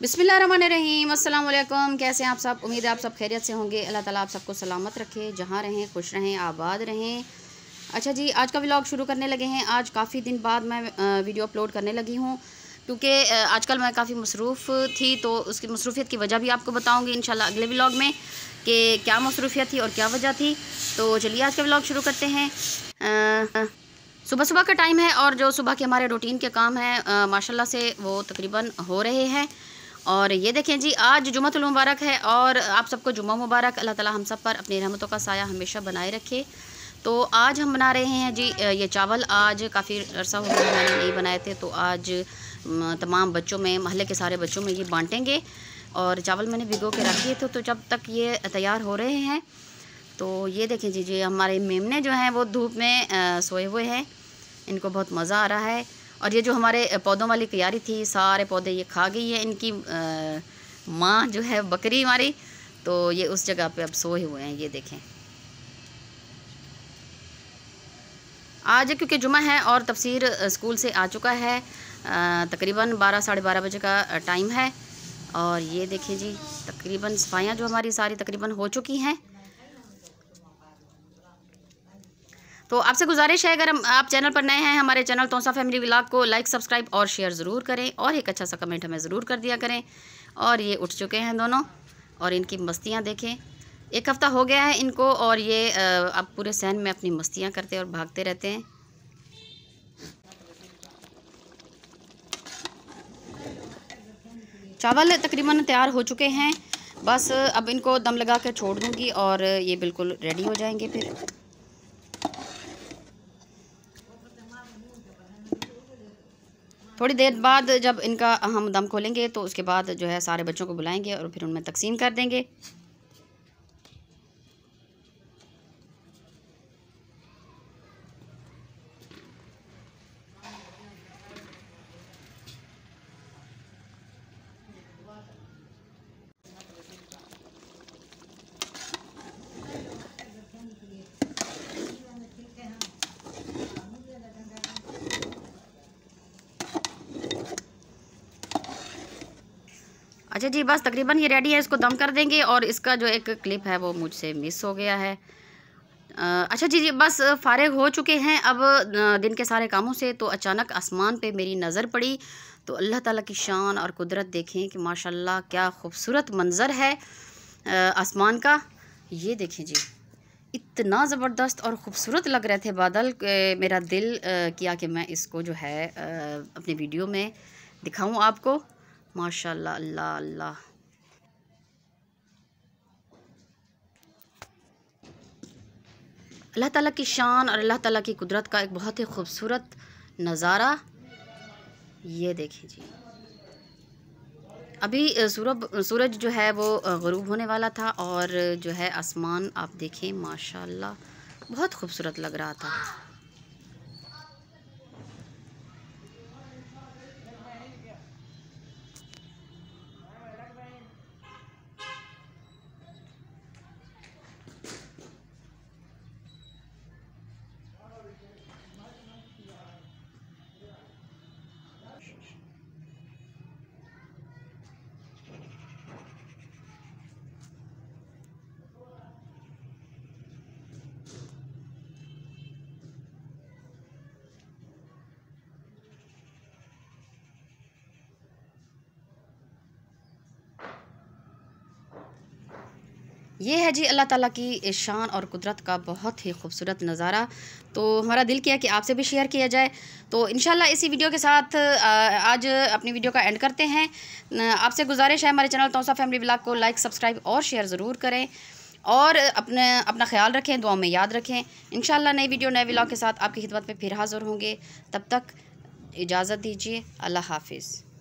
बिस्मिल्लाहिर्रहमानिर्रहीम, अस्सलाम वालेकुम। कैसे हैं आप सब? उम्मीद है आप सब खैरियत से होंगे। अल्लाह ताला आप सबको सलामत रखे, जहाँ रहें खुश रहें, आबाद रहें। अच्छा जी, आज का व्लॉग शुरू करने लगे हैं। आज काफ़ी दिन बाद मैं वीडियो अपलोड करने लगी हूँ, क्योंकि आजकल मैं काफ़ी मसरूफ़ थी, तो उसकी मसरूफियत की वजह भी आपको बताऊँगी इंशाल्लाह अगले व्लॉग में कि क्या मसरूफियत थी और क्या वजह थी। तो चलिए आज का व्लॉग शुरू करते हैं। सुबह सुबह का टाइम है और जो सुबह के हमारे रूटीन के काम हैं माशाल्लाह से वो तकरीबन हो रहे हैं। और ये देखें जी, आज जुम्मतुल मुबारक है और आप सबको जुम्मा मुबारक। अल्लाह ताला हम सब पर अपनी रहमतों का साया हमेशा बनाए रखे। तो आज हम बना रहे हैं जी ये चावल। आज काफ़ी अरसा हो गया मैंने नहीं बनाए थे, तो आज तमाम बच्चों में, महल्ले के सारे बच्चों में ये बांटेंगे। और चावल मैंने भिगो के रख दिए थे, तो जब तक ये तैयार हो रहे हैं तो ये देखें जी हमारे मेमने जो हैं वो धूप में सोए हुए हैं। इनको बहुत मज़ा आ रहा है। और ये जो हमारे पौधों वाली क्यारी थी, सारे पौधे ये खा गई है। इनकी माँ जो है बकरी हमारी, तो ये उस जगह पे अब सोए हुए हैं। ये देखें, आज क्योंकि जुमा है और तफसीर स्कूल से आ चुका है, तकरीबन 12 साढ़े 12 बजे का टाइम है। और ये देखें जी, तकरीबन सफाइयाँ जो हमारी सारी तकरीबन हो चुकी हैं। तो आपसे गुजारिश है, अगर आप चैनल पर नए हैं, हमारे चैनल तोसा फैमिली व्लॉग को लाइक, सब्सक्राइब और शेयर ज़रूर करें, और एक अच्छा सा कमेंट हमें ज़रूर कर दिया करें। और ये उठ चुके हैं दोनों, और इनकी मस्तियाँ देखें। एक हफ़्ता हो गया है इनको, और ये अब पूरे सहन में अपनी मस्तियाँ करते और भागते रहते हैं। चावल तकरीबन तैयार हो चुके हैं, बस अब इनको दम लगा कर छोड़ दूँगी और ये बिल्कुल रेडी हो जाएंगे। फिर थोड़ी देर बाद जब इनका हम दम खोलेंगे तो उसके बाद जो है सारे बच्चों को बुलाएंगे और फिर उनमें तकसीम कर देंगे। अच्छा जी, बस तकरीबन ये रेडी है, इसको दम कर देंगे। और इसका जो एक क्लिप है वो मुझसे मिस हो गया है। अच्छा जी बस फ़ारिग हो चुके हैं अब दिन के सारे कामों से, तो अचानक आसमान पे मेरी नज़र पड़ी। तो अल्लाह ताला की शान और कुदरत देखें कि माशाल्लाह क्या खूबसूरत मंज़र है आसमान का। ये देखें जी, इतना ज़बरदस्त और ख़ूबसूरत लग रहे थे बादल। मेरा दिल किया कि मैं इसको जो है अपनी वीडियो में दिखाऊं आपको। माशाल्लाह, अल्लाह अल्लाह। अल्लाह ताला की शान और अल्लाह ताला की कुदरत का एक बहुत ही खूबसूरत नज़ारा। ये देखिए जी, अभी सूरज जो है वो ग़ुरूब होने वाला था, और जो है आसमान आप देखें माशाल्लाह बहुत खूबसूरत लग रहा था। ये है जी अल्लाह ताला की शान और कुदरत का बहुत ही खूबसूरत नज़ारा। तो हमारा दिल किया कि आपसे भी शेयर किया जाए। तो इंशाल्लाह इसी वीडियो के साथ आज अपनी वीडियो का एंड करते हैं। आपसे गुजारिश है, हमारे चैनल तोसा फैमिली व्लॉग को लाइक, सब्सक्राइब और शेयर ज़रूर करें, और अपना ख्याल रखें, दुआ में याद रखें। इंशाल्लाह नई वीडियो नए व्लॉग के साथ आपकी खिदमत में फिर हाज़िर होंगे। तब तक इजाज़त दीजिए। अल्लाह हाफिज़।